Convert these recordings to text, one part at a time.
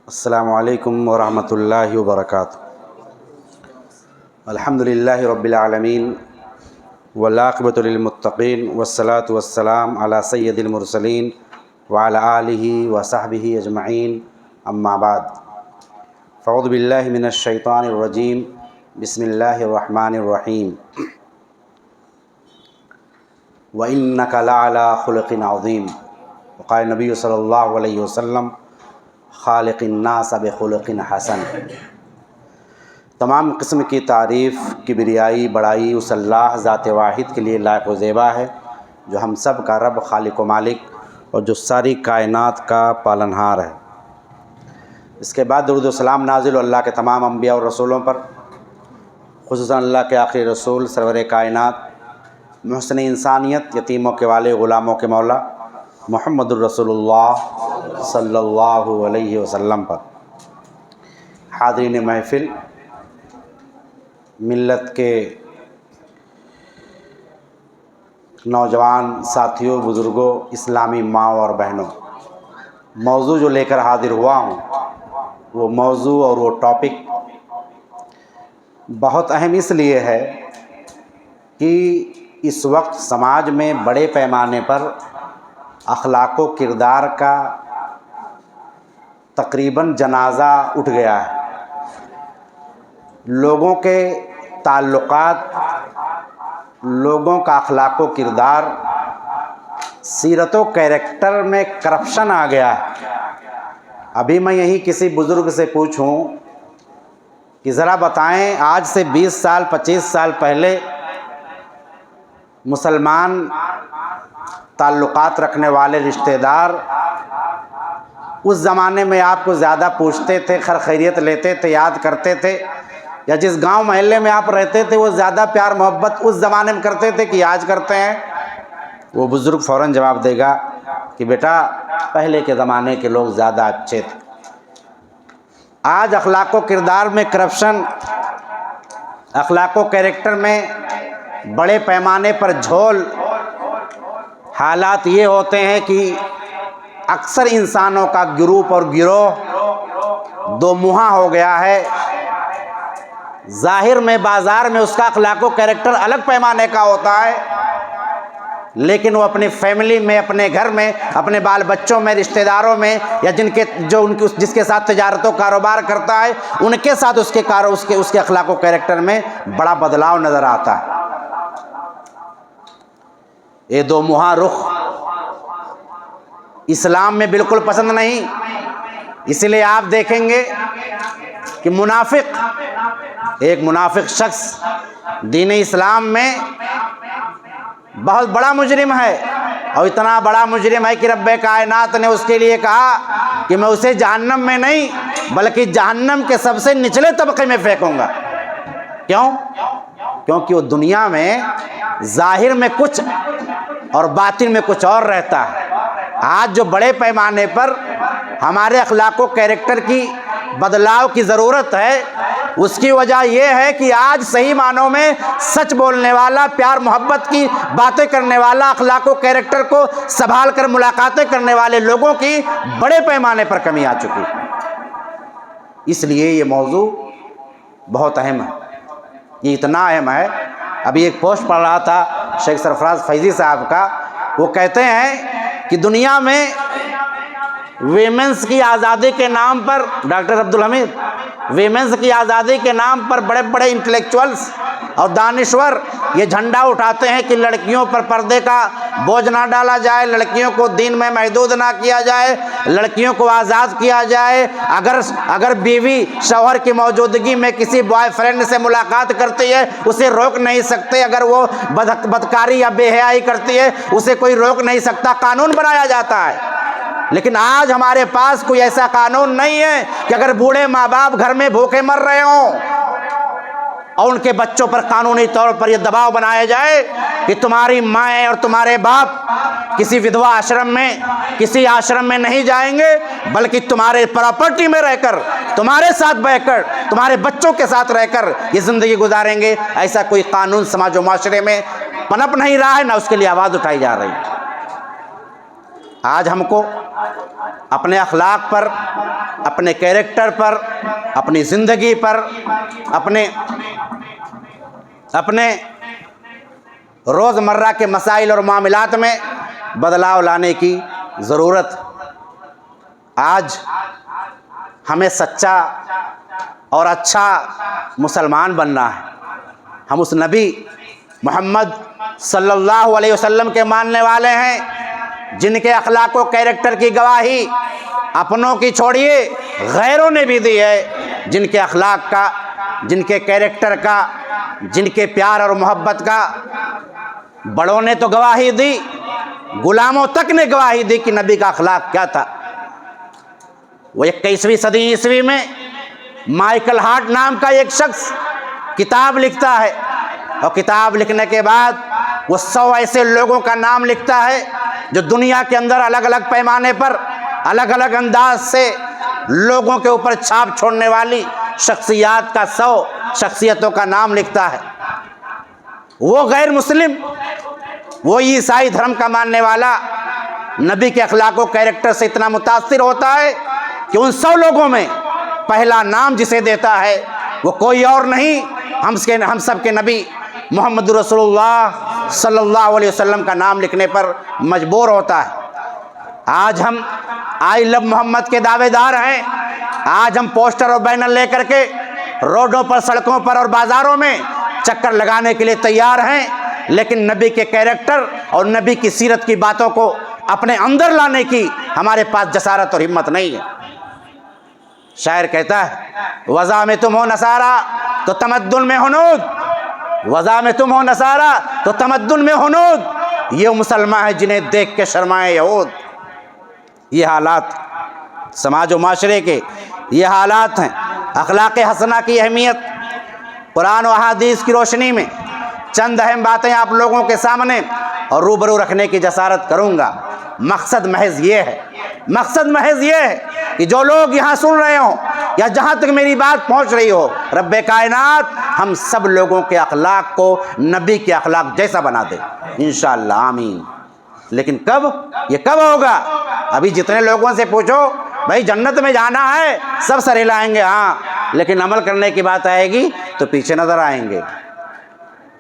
السلام علیکم ورحمۃ اللہ وبرکاتہ۔ الحمدللہ رب العالمین والعاقبۃ للمتقین والصلاة والسلام علی سید المرسلین وعلی آلہ وصحبہ اجمعین، اما بعد فاعوذ باللہ من الشیطان الرجیم، بسم اللہ الرحمن الرحیم۔ وَإِنَّكَ لَعَلَىٰ خُلُقٍ عَظِيمٍ، وقال نبی صلی اللہ علیہ وسلم خالق الناس بخلق حسن۔ تمام قسم کی تعریف، کبریائی، بڑائی اس اللہ ذات واحد کے لیے لائق و زیبا ہے جو ہم سب کا رب، خالق و مالک، اور جو ساری کائنات کا پالنہار ہے۔ اس کے بعد درود و سلام نازل ہو اللہ کے تمام انبیاء اور رسولوں پر، خصوصاً اللہ کے آخری رسول سرور کائنات، محسن انسانیت، یتیموں کے والے، غلاموں کے مولا، محمد الرسول اللہ صلی اللہ علیہ وسلم پر۔ حاضرین محفل، ملت کے نوجوان ساتھیوں، بزرگوں، اسلامی ماؤں اور بہنوں، موضوع جو لے کر حاضر ہوا ہوں وہ موضوع اور وہ ٹاپک بہت اہم اس لیے ہے کہ اس وقت سماج میں بڑے پیمانے پر اخلاق و کردار کا تقریباً جنازہ اٹھ گیا ہے۔ لوگوں کے تعلقات، لوگوں کا اخلاق و کردار، سیرت و کیریکٹر میں کرپشن آ گیا ہے۔ ابھی میں یہی کسی بزرگ سے پوچھوں کہ ذرا بتائیں، آج سے 20 سال 25 سال پہلے مسلمان تعلقات رکھنے والے رشتہ دار اس زمانے میں آپ کو زیادہ پوچھتے تھے، خیر خیریت لیتے تھے، یاد کرتے تھے، یا جس گاؤں محلے میں آپ رہتے تھے وہ زیادہ پیار محبت اس زمانے میں کرتے تھے کہ آج کرتے ہیں؟ وہ بزرگ فوراً جواب دے گا کہ بیٹا پہلے کے زمانے کے لوگ زیادہ اچھے تھے۔ آج اخلاق و کردار میں کرپشن، اخلاق و کیریکٹر میں بڑے پیمانے پر جھول، حالات یہ ہوتے ہیں کہ اکثر انسانوں کا گروپ اور گروہ دو منہا ہو گیا ہے۔ ظاہر میں، بازار میں اس کا اخلاق و کیریکٹر الگ پیمانے کا ہوتا ہے، لیکن وہ اپنی فیملی میں، اپنے گھر میں، اپنے بال بچوں میں، رشتہ داروں میں، یا جس کے ساتھ تجارت و کاروبار کرتا ہے ان کے ساتھ اس کے اخلاق و کیریکٹر میں بڑا بدلاؤ نظر آتا ہے۔ یہ دو منہا رخ اسلام میں بالکل پسند نہیں۔ اس لیے آپ دیکھیں گے کہ ایک منافق شخص دین اسلام میں بہت بڑا مجرم ہے، اور اتنا بڑا مجرم ہے کہ رب کائنات نے اس کے لیے کہا کہ میں اسے جہنم میں نہیں بلکہ جہنم کے سب سے نچلے طبقے میں پھینکوں گا۔ کیوں؟ کیونکہ وہ دنیا میں ظاہر میں کچھ اور باطن میں کچھ اور رہتا ہے۔ آج جو بڑے پیمانے پر ہمارے اخلاق و کیریکٹر کی بدلاؤ کی ضرورت ہے، اس کی وجہ یہ ہے کہ آج صحیح معنوں میں سچ بولنے والا، پیار محبت کی باتیں کرنے والا، اخلاق و کیریکٹر کو سنبھال کر ملاقاتیں کرنے والے لوگوں کی بڑے پیمانے پر کمی آ چکی ہے۔ اس لیے یہ موضوع بہت اہم ہے۔ یہ اتنا اہم ہے، ابھی ایک پوسٹ پڑھ رہا تھا شیخ سرفراز فیضی صاحب کا، وہ کہتے ہیں کہ دنیا میں ویمنس کی آزادی کے نام پر، ڈاکٹر عبدالحمید، ویمنس کی آزادی کے نام پر بڑے بڑے انٹلیکچوئلز اور دانشور یہ جھنڈا اٹھاتے ہیں کہ لڑکیوں پر پردے کا بوجھ نہ ڈالا جائے، لڑکیوں کو دین میں محدود نہ کیا جائے، لڑکیوں کو آزاد کیا جائے۔ اگر بیوی شوہر کی موجودگی میں کسی بوائے فرینڈ سے ملاقات کرتی ہے اسے روک نہیں سکتے، اگر وہ بدکاری یا بے حیائی کرتی ہے اسے کوئی روک نہیں سکتا، قانون بنایا جاتا ہے۔ لیکن آج ہمارے پاس کوئی ایسا قانون نہیں ہے کہ اگر بوڑھے ماں باپ گھر میں بھوکے مر رہے ہوں اور ان کے بچوں پر قانونی طور پر یہ دباؤ بنایا جائے کہ تمہاری مائیں اور تمہارے باپ کسی ودھوا آشرم میں، کسی آشرم میں نہیں جائیں گے بلکہ تمہارے پراپرٹی میں رہ کر، تمہارے ساتھ بیٹھ کر، تمہارے بچوں کے ساتھ رہ کر یہ زندگی گزاریں گے۔ ایسا کوئی قانون سماج و معاشرے میں پنپ نہیں رہا ہے، نہ اس کے لیے آواز اٹھائی جا رہی ہے۔ آج ہم کو اپنے اخلاق پر، اپنے کیریکٹر پر، اپنی زندگی پر، اپنے روزمرہ کے مسائل اور معاملات میں بدلاؤ لانے کی ضرورت۔ آج ہمیں سچا اور اچھا مسلمان بننا ہے۔ ہم اس نبی محمد صلی اللہ علیہ وسلم کے ماننے والے ہیں جن کے اخلاق و کیریکٹر کی گواہی اپنوں کی چھوڑیے غیروں نے بھی دی ہے، جن کے اخلاق کا، جن کے کیریکٹر کا، جن کے پیار اور محبت کا بڑوں نے تو گواہی دی، غلاموں تک نے گواہی دی کہ نبی کا اخلاق کیا تھا۔ وہ 21ویں صدی عیسوی میں مائیکل ہارٹ نام کا ایک شخص کتاب لکھتا ہے، اور کتاب لکھنے کے بعد وہ 100 ایسے لوگوں کا نام لکھتا ہے جو دنیا کے اندر الگ الگ پیمانے پر الگ الگ انداز سے لوگوں کے اوپر چھاپ چھوڑنے والی شخصیات کا 100 شخصیتوں کا نام لکھتا ہے۔ وہ غیر مسلم، وہ عیسائی دھرم کا ماننے والا نبی کے اخلاق و کیریکٹر سے اتنا متاثر ہوتا ہے کہ ان 100 لوگوں میں پہلا نام جسے دیتا ہے وہ کوئی اور نہیں، ہم سب کے نبی محمد رسول اللہ صلی اللہ علیہ وسلم کا نام لکھنے پر مجبور ہوتا ہے۔ آج ہم آئی لو محمد کے دعوے دار ہیں، آج ہم پوسٹر اور بینر لے کر کے روڈوں پر، سڑکوں پر اور بازاروں میں چکر لگانے کے لیے تیار ہیں، لیکن نبی کے کیریکٹر اور نبی کی سیرت کی باتوں کو اپنے اندر لانے کی ہمارے پاس جسارت اور ہمت نہیں ہے۔ شاعر کہتا ہے وضع میں تم ہو نصارہ تو تمدن میں ہنود، وضع میں تم ہو نصارہ تو تمدن میں ہنود، یہ مسلمان ہیں جنہیں دیکھ کے شرمائے یہود۔ یہ حالات سماج و معاشرے کے یہ حالات ہیں۔ اخلاق حسنہ کی اہمیت قرآن و احادیث کی روشنی میں چند اہم باتیں آپ لوگوں کے سامنے اور روبرو رکھنے کی جسارت کروں گا۔ مقصد محض یہ ہے کہ جو لوگ یہاں سن رہے ہوں یا جہاں تک میری بات پہنچ رہی ہو، رب کائنات ہم سب لوگوں کے اخلاق کو نبی کے اخلاق جیسا بنا دے انشاءاللہ، آمین۔ لیکن کب؟ یہ کب ہوگا؟ ابھی جتنے لوگوں سے پوچھو بھائی جنت میں جانا ہے، سب سر ہلائیں گے ہاں، لیکن عمل کرنے کی بات آئے گی تو پیچھے نظر آئیں گے۔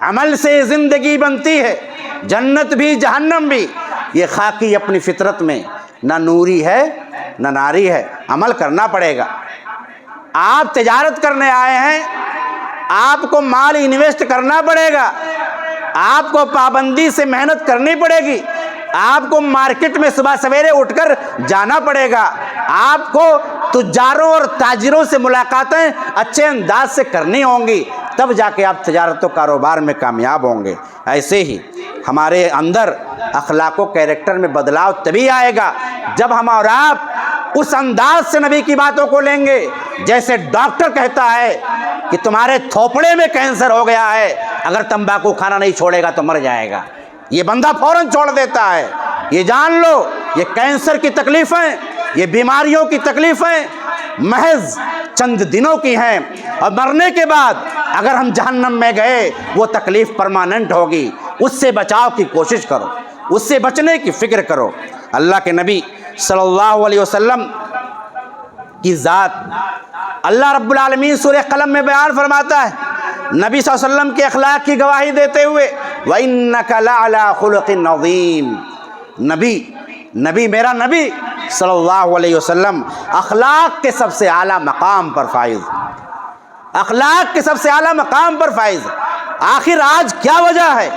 عمل سے زندگی بنتی ہے، جنت بھی جہنم بھی۔ یہ خاکی اپنی فطرت میں نہ نوری ہے نہ ناری ہے، عمل کرنا پڑے گا۔ آپ تجارت کرنے آئے ہیں، آپ کو مال انویسٹ کرنا پڑے گا، آپ کو پابندی سے محنت کرنی پڑے گی، آپ کو مارکیٹ میں صبح سویرے اٹھ کر جانا پڑے گا، آپ کو تجاروں اور تاجروں سے ملاقاتیں اچھے انداز سے کرنی ہوں گی، تب جا کے آپ تجارت و کاروبار میں کامیاب ہوں گے۔ ایسے ہی ہمارے اندر اخلاق و کیریکٹر میں بدلاؤ تبھی آئے گا جب ہم اور آپ اس انداز سے نبی کی باتوں کو لیں گے جیسے ڈاکٹر کہتا ہے کہ تمہارے تھوپڑے میں کینسر ہو گیا ہے، اگر تمباکو کھانا نہیں چھوڑے گا تو مر جائے گا۔ یہ بندہ فوراً چھوڑ دیتا ہے۔ یہ جان لو یہ کینسر کی تکلیفیں، یہ بیماریوں کی تکلیفیں محض چند دنوں کی ہیں، اور مرنے کے بعد اگر ہم جہنم میں گئے وہ تکلیف پرماننٹ ہوگی۔ اس سے بچاؤ کی کوشش کرو، اس سے بچنے کی فکر کرو۔ اللہ کے نبی صلی اللہ علیہ وسلم کی ذات اللہ رب العالمین سورہ قلم میں بیان فرماتا ہے، نبی صلی اللہ علیہ وسلم کے اخلاق کی گواہی دیتے ہوئے وَإِنَّكَ لَعَلَىٰ خُلُقٍ عَظِيمٍ، نبی میرا نبی صلی اللہ علیہ وسلم اخلاق کے سب سے اعلیٰ مقام پر فائز، اخلاق کے سب سے اعلیٰ مقام پر فائز۔ آخر آج کیا وجہ ہے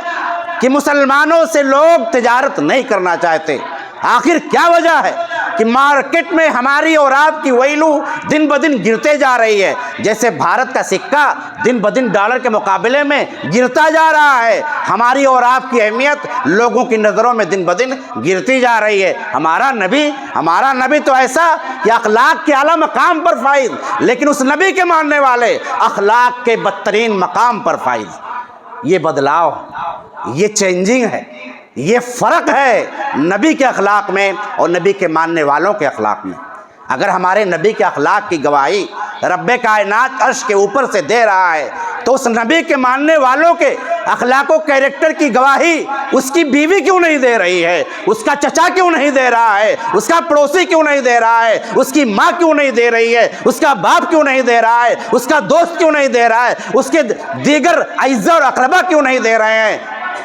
کہ مسلمانوں سے لوگ تجارت نہیں کرنا چاہتے؟ آخر کیا وجہ ہے کہ مارکیٹ میں ہماری اور آپ کی ویلو دن بدن گرتے جا رہی ہے؟ جیسے بھارت کا سکہ دن بدن ڈالر کے مقابلے میں گرتا جا رہا ہے، ہماری اور آپ کی اہمیت لوگوں کی نظروں میں دن بدن گرتی جا رہی ہے۔ ہمارا نبی تو ایسا کہ اخلاق کے اعلیٰ مقام پر فائز، لیکن اس نبی کے ماننے والے اخلاق کے بدترین مقام پر فائز۔ یہ بدلاؤ، یہ چینجنگ ہے، یہ فرق ہے نبی کے اخلاق میں اور نبی کے ماننے والوں کے اخلاق میں۔ اگر ہمارے نبی کے اخلاق کی گواہی رب کائنات عرش کے اوپر سے دے رہا ہے تو اس نبی کے ماننے والوں کے اخلاق و کیریکٹر کی گواہی اس کی بیوی کیوں نہیں دے رہی ہے؟ اس کا چچا کیوں نہیں دے رہا ہے؟ اس کا پڑوسی کیوں نہیں دے رہا ہے؟ اس کی ماں کیوں نہیں دے رہی ہے؟ اس کا باپ کیوں نہیں دے رہا ہے؟ اس کا دوست کیوں نہیں دے رہا ہے؟ اس کے دیگر اعزاء اور اقربا کیوں نہیں دے رہے ہیں؟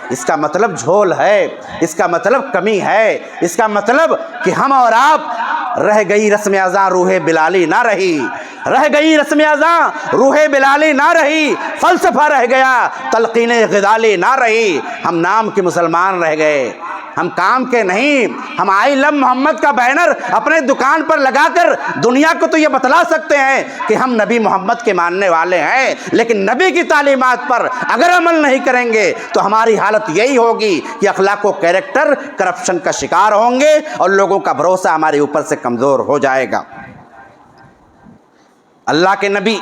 اس کا مطلب جھول ہے، اس کا مطلب کمی ہے، اس کا مطلب کہ ہم اور آپ رہ گئی رسم اذاں روح بلالی نہ رہی، رہ گئی رسم اذاں روح بلالی نہ رہی، فلسفہ رہ گیا تلقین غزالی نہ رہی، ہم نام کے مسلمان رہ گئے، ہم کام کے نہیں۔ ہم آئی لو محمد کا بینر اپنے دکان پر لگا کر دنیا کو تو یہ بتلا سکتے ہیں کہ ہم نبی محمد کے ماننے والے ہیں، لیکن نبی کی تعلیمات پر اگر عمل نہیں کریں گے تو ہماری حالت یہی ہوگی کہ اخلاق و کیریکٹر کرپشن کا شکار ہوں گے اور لوگوں کا بھروسہ ہمارے اوپر سے کمزور ہو جائے گا۔ اللہ کے نبی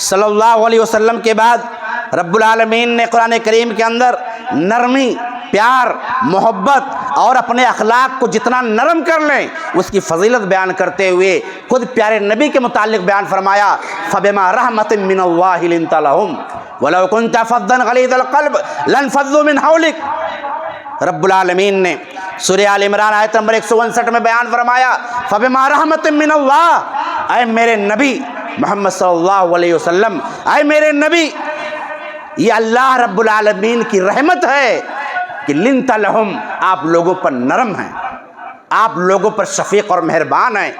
صلی اللہ علیہ وسلم کے بعد رب العالمین نے قرآن کریم کے اندر نرمی، پیار، محبت اور اپنے اخلاق کو جتنا نرم کر لیں اس کی فضیلت بیان کرتے ہوئے خود پیارے نبی کے متعلق بیان فرمایا، فَبِمَا رَحْمَةٍ مِّنَ اللَّهِ لِنْتَ لَهُمْ وَلَوْ كُنْتَ فَظًّا غَلِيظَ الْقَلْبِ لَانفَضُّوا مِنْ حَوْلِكَ۔ رب العالمین نے سورہ آل عمران آیت نمبر 159 میں بیان فرمایا، فَبِمَا رَحْمَةٍ مِّنَ اللَّهِ، اے میرے نبی محمد صلی اللہ علیہ وسلم، اے میرے نبی، یہ اللہ رب العالمین کی رحمت ہے کہ لنت لہم، آپ لوگوں پر نرم ہیں، آپ لوگوں پر شفیق اور مہربان ہیں۔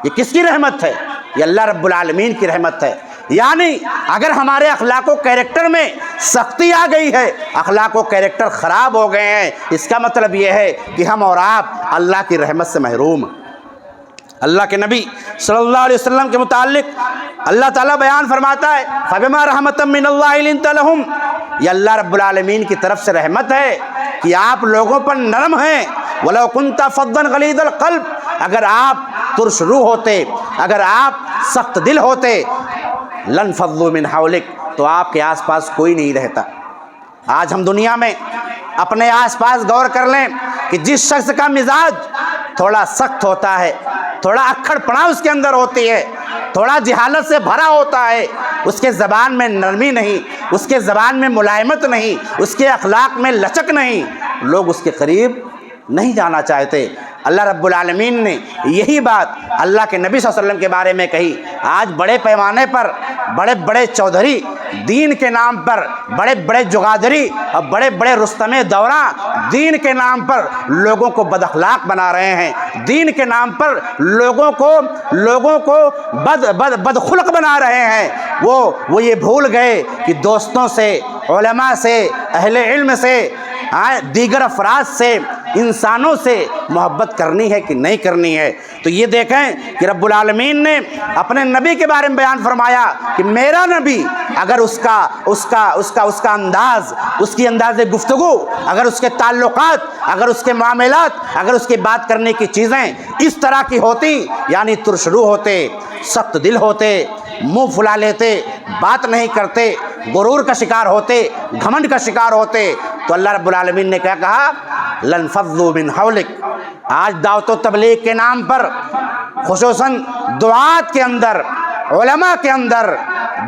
یہ کس کی رحمت ہے؟ یہ اللہ رب العالمین کی رحمت ہے۔ یعنی اگر ہمارے اخلاق و کیریکٹر میں سختی آ گئی ہے، اخلاق و کیریکٹر خراب ہو گئے ہیں، اس کا مطلب یہ ہے کہ ہم اور آپ اللہ کی رحمت سے محروم ہیں۔ اللہ کے نبی صلی اللہ علیہ وسلم کے متعلق اللہ تعالیٰ بیان فرماتا ہے، فَبِمَا رَحْمَةً مِّنَ اللَّهِ لِنْتَ لَهُمْ، یہ اللہ رب العالمین کی طرف سے رحمت ہے کہ آپ لوگوں پر نرم ہیں۔ وَلَوْ كُنْتَ فَظًّا غَلِيظَ الْقَلْبِ، اگر آپ ترش روح ہوتے، اگر آپ سخت دل ہوتے، لَانفَضُّوا مِنْ حَوْلِكَ، تو آپ کے آس پاس کوئی نہیں رہتا۔ آج ہم دنیا میں اپنے آس پاس غور کر لیں کہ جس شخص کا مزاج تھوڑا سخت ہوتا ہے، تھوڑا اکھڑ پڑا اس کے اندر ہوتی ہے، تھوڑا جہالت سے بھرا ہوتا ہے، اس کے زبان میں نرمی نہیں، اس کے زبان میں ملائمت نہیں، اس کے اخلاق میں لچک نہیں، لوگ اس کے قریب نہیں جانا چاہتے۔ اللہ رب العالمین نے یہی بات اللہ کے نبی صلی اللہ علیہ وسلم کے بارے میں کہی۔ آج بڑے پیمانے پر بڑے بڑے چودھری دین کے نام پر، بڑے بڑے جگادری اور بڑے بڑے رستم دوراں دین کے نام پر لوگوں کو بد اخلاق بنا رہے ہیں، دین کے نام پر لوگوں کو بد خلق بنا رہے ہیں۔ وہ یہ بھول گئے کہ دوستوں سے، علماء سے، اہل علم سے، دیگر افراد سے، انسانوں سے محبت کرنی ہے کہ نہیں کرنی ہے۔ تو یہ دیکھیں کہ رب العالمین نے اپنے نبی کے بارے میں بیان فرمایا کہ میرا نبی اگر اس کا انداز، اس کی انداز گفتگو، اگر اس کے تعلقات، اگر اس کے معاملات، اگر اس کے بات کرنے کی چیزیں اس طرح کی ہوتی، یعنی ترشرو ہوتے، سخت دل ہوتے، منہ پھلا لیتے، بات نہیں کرتے، غرور کا شکار ہوتے، گھمنڈ کا شکار ہوتے، تو اللہ رب العالمین نے کیا کہا؟ لَانفَضُّوا مِنْ حَوْلِكَ۔ آج دعوت و تبلیغ کے نام پر، خصوصاً دعات کے اندر، علماء کے اندر،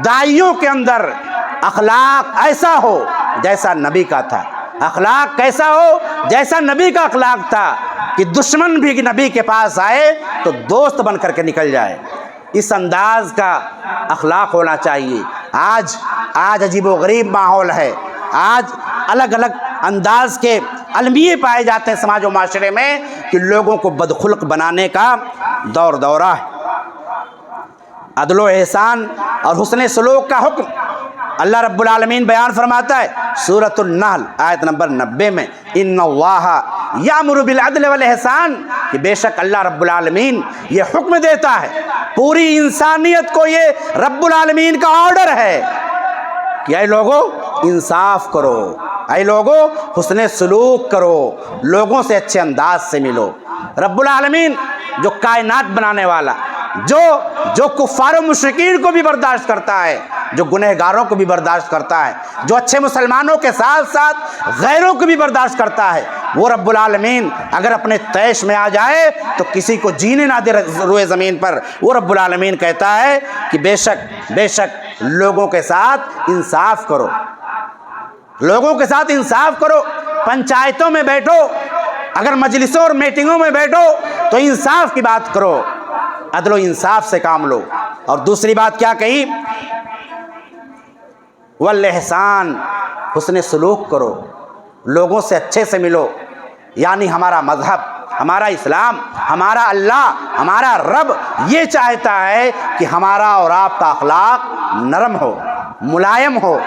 داعیوں کے اندر اخلاق ایسا ہو جیسا نبی کا تھا، اخلاق کیسا ہو جیسا نبی کا اخلاق تھا کہ دشمن بھی نبی کے پاس آئے تو دوست بن کر کے نکل جائے۔ اس انداز کا اخلاق ہونا چاہیے۔ آج عجیب و غریب ماحول ہے، آج الگ الگ انداز کے المیے پائے جاتے ہیں سماج و معاشرے میں کہ لوگوں کو بدخلق بنانے کا دورہ ہے۔ عدل و احسان اور حسن سلوک کا حکم اللہ رب العالمین بیان فرماتا ہے سورۃ النحل آیت نمبر 90 میں، ان اللہ یامر بالعدل والاحسان، کہ بے شک اللہ رب العالمین یہ حکم دیتا ہے، پوری انسانیت کو یہ رب العالمین کا آرڈر ہے کہ اے لوگو انصاف کرو، اے لوگو حسن سلوک کرو، لوگوں سے اچھے انداز سے ملو۔ رب العالمین جو کائنات بنانے والا، جو کفار و مشرکین کو بھی برداشت کرتا ہے، جو گنہگاروں کو بھی برداشت کرتا ہے، جو اچھے مسلمانوں کے ساتھ ساتھ غیروں کو بھی برداشت کرتا ہے، وہ رب العالمین اگر اپنے طیش میں آ جائے تو کسی کو جینے نہ دے روئے زمین پر۔ وہ رب العالمین کہتا ہے کہ بے شک لوگوں کے ساتھ انصاف کرو۔ لوگوں کے ساتھ انصاف کرو، پنچایتوں میں بیٹھو، اگر مجلسوں اور میٹنگوں میں بیٹھو تو انصاف کی بات کرو، عدل و انصاف سے کام لو۔ اور دوسری بات کیا کہی؟ والاحسان، حسن سلوک کرو، لوگوں سے اچھے سے ملو۔ یعنی ہمارا مذہب، ہمارا اسلام، ہمارا اللہ، ہمارا رب یہ چاہتا ہے کہ ہمارا اور آپ کا اخلاق نرم ہو، ملائم ہو،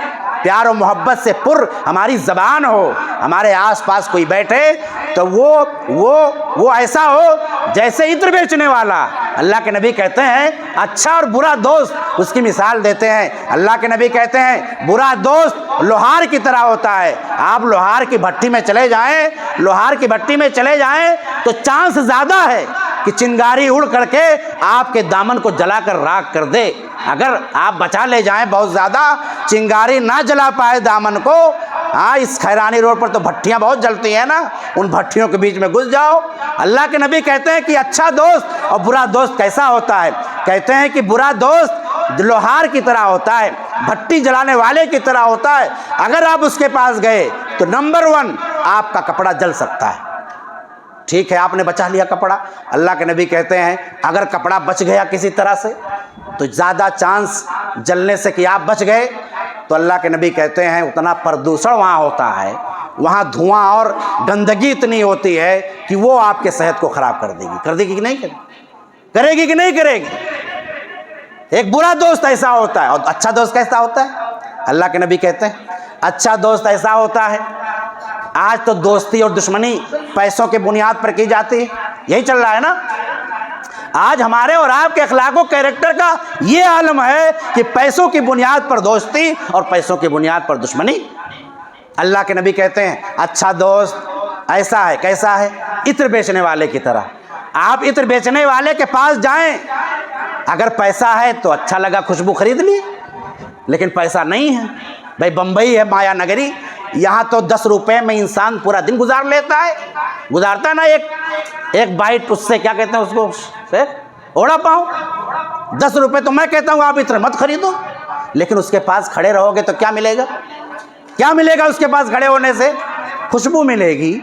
پیار و محبت سے پر ہماری زبان ہو۔ ہمارے آس پاس کوئی بیٹھے تو وہ ایسا ہو جیسے عطر بیچنے والا۔ اللہ کے نبی کہتے ہیں اچھا اور برا دوست اس کی مثال دیتے ہیں۔ اللہ کے نبی کہتے ہیں برا دوست لوہار کی طرح ہوتا ہے۔ آپ لوہار کی بھٹی میں چلے جائیں تو چانس زیادہ ہے کہ چنگاری اڑ کر کے آپ کے دامن کو جلا کر راکھ کر دے۔ اگر آپ بچا لے جائیں بہت زیادہ، چنگاری نہ جلا پائے دامن کو، اس خیرانی روڈ پر تو بھٹیاں بہت جلتی ہیں نا، ان بھٹیوں کے بیچ میں گھس جاؤ۔ اللہ کے نبی کہتے ہیں کہ اچھا دوست اور برا دوست کیسا ہوتا ہے؟ کہتے ہیں کہ برا دوست لوہار کی طرح ہوتا ہے، بھٹی جلانے والے کی طرح ہوتا ہے۔ اگر آپ اس کے پاس گئے تو نمبر 1 آپ کا کپڑا جل سکتا ہے۔ ٹھیک ہے، آپ نے بچا لیا کپڑا، اللہ کے نبی کہتے ہیں اگر کپڑا بچ گیا کسی طرح سے تو زیادہ چانس جلنے سے کہ آپ بچ گئے، تو اللہ کے نبی کہتے ہیں اتنا پردوشن وہاں ہوتا ہے، وہاں دھواں اور گندگی اتنی ہوتی ہے کہ وہ آپ کے صحت کو خراب کر دے گی کہ نہیں کرے گی۔ ایک برا دوست ایسا ہوتا ہے، اور اچھا دوست کیسا ہوتا ہے؟ اللہ کے نبی کہتے ہیں اچھا دوست ایسا ہوتا ہے، آج تو دوستی اور دشمنی پیسوں کے بنیاد پر کی جاتی ہے، یہی چل رہا ہے نا۔ آج ہمارے اور آپ کے اخلاق و کیریکٹر کا یہ عالم ہے کہ پیسوں کی بنیاد پر دوستی اور پیسوں کی بنیاد پر دشمنی۔ اللہ کے نبی کہتے ہیں اچھا دوست ایسا ہے، کیسا ہے؟ عطر بیچنے والے کی طرح۔ آپ عطر بیچنے والے کے پاس جائیں، اگر پیسہ ہے تو اچھا لگا خوشبو خرید لی، لیکن پیسہ نہیں ہے، بھائی بمبئی ہے مایا نگری، یہاں تو 10 روپے میں انسان پورا دن گزارتا ہے نا۔ ایک بائٹ اس سے کیا کہتے ہیں اس کو، اوڑا پاؤں۔ 10 روپے تو میں کہتا ہوں آپ عطر مت خریدو، لیکن اس کے پاس کھڑے رہو گے تو کیا ملے گا اس کے پاس کھڑے ہونے سے؟ خوشبو ملے گی،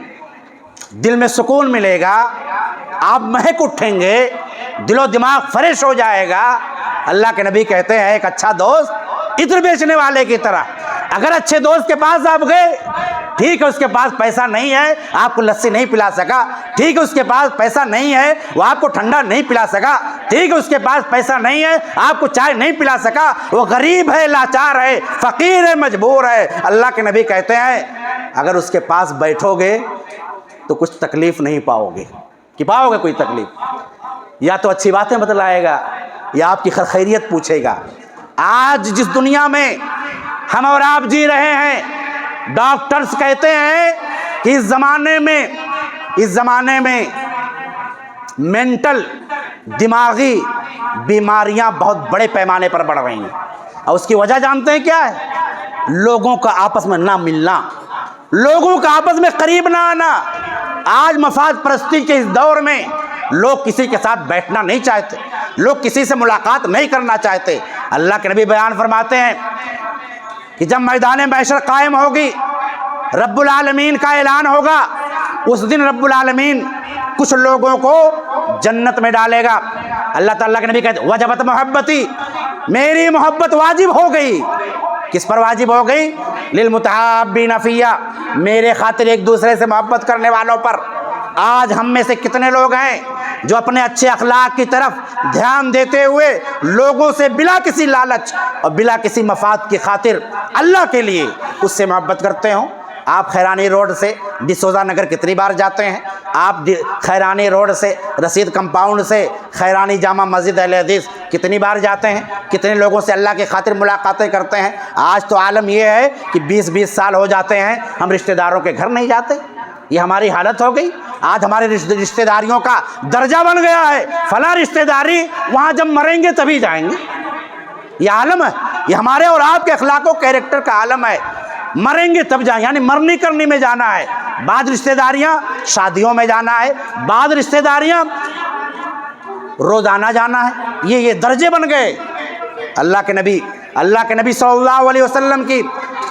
دل میں سکون ملے گا، آپ مہک اٹھیں گے، دل و دماغ فریش ہو جائے گا۔ اللہ کے نبی کہتے ہیں ایک اچھا دوست عطر بیچنے والے کی طرح۔ اگر اچھے دوست کے پاس آپ گئے، ٹھیک ہے اس کے پاس پیسہ نہیں ہے، آپ کو لسی نہیں پلا سکا، ٹھیک ہے اس کے پاس پیسہ نہیں ہے، وہ آپ کو ٹھنڈا نہیں پلا سکا، ٹھیک ہے اس کے پاس پیسہ نہیں ہے، آپ کو چائے نہیں پلا سکا، وہ غریب ہے، لاچار ہے، فقیر ہے، مجبور ہے۔ اللہ کے نبی کہتے ہیں اگر اس کے پاس بیٹھو گے تو کچھ تکلیف نہیں پاؤ گے، کہ پاؤ گے کوئی تکلیف؟ یا تو اچھی باتیں بتلائے گا یا آپ کی خیریت پوچھے گا۔ آج جس دنیا میں ہم اور آپ جی رہے ہیں، ڈاکٹرز کہتے ہیں کہ اس زمانے میں مینٹل دماغی بیماریاں بہت بڑے پیمانے پر بڑھ رہی ہیں، اور اس کی وجہ جانتے ہیں کیا ہے؟ لوگوں کا آپس میں نہ ملنا، لوگوں کا آپس میں قریب نہ آنا۔ آج مفاد پرستی کے اس دور میں لوگ کسی کے ساتھ بیٹھنا نہیں چاہتے، لوگ کسی سے ملاقات نہیں کرنا چاہتے۔ اللہ کے نبی بیان فرماتے ہیں کہ جب میدان محشر قائم ہوگی، رب العالمین کا اعلان ہوگا، اس دن رب العالمین کچھ لوگوں کو جنت میں ڈالے گا۔ اللہ تعالیٰ کے نبی کہتے ہیں وجبت محبتی، میری محبت واجب ہو گئی۔ کس پر واجب ہو گئی؟ للمتحابین فیہ، میرے خاطر ایک دوسرے سے محبت کرنے والوں پر۔ آج ہم میں سے کتنے لوگ ہیں جو اپنے اچھے اخلاق کی طرف دھیان دیتے ہوئے لوگوں سے بلا کسی لالچ اور بلا کسی مفاد کی خاطر اللہ کے لیے اس سے محبت کرتے ہوں؟ آپ خیرانی روڈ سے ڈسوزا نگر کتنی بار جاتے ہیں؟ آپ خیرانی روڈ سے رشید کمپاؤنڈ سے خیرانی جامع مسجد اہل حدیث کتنی بار جاتے ہیں؟ کتنے لوگوں سے اللہ کی خاطر ملاقاتیں کرتے ہیں؟ آج تو عالم یہ ہے کہ 20 سال ہو جاتے ہیں ہم رشتہ داروں کے گھر نہیں جاتے۔ یہ ہماری حالت ہو گئی۔ آج ہمارے رشتہ داریوں کا درجہ بن گیا ہے، فلاں رشتہ داری وہاں جب مریں گے تبھی جائیں گے۔ یہ عالم ہے، یہ ہمارے اور آپ کے اخلاق و کیریکٹر کا عالم ہے۔ مریں گے تب جائیں، یعنی مرنی کرنی میں جانا ہے۔ بعض رشتہ داریاں شادیوں میں جانا ہے، بعض رشتہ داریاں روزانہ جانا ہے۔ یہ درجے بن گئے۔ اللہ کے نبی صلی اللہ علیہ وسلم کی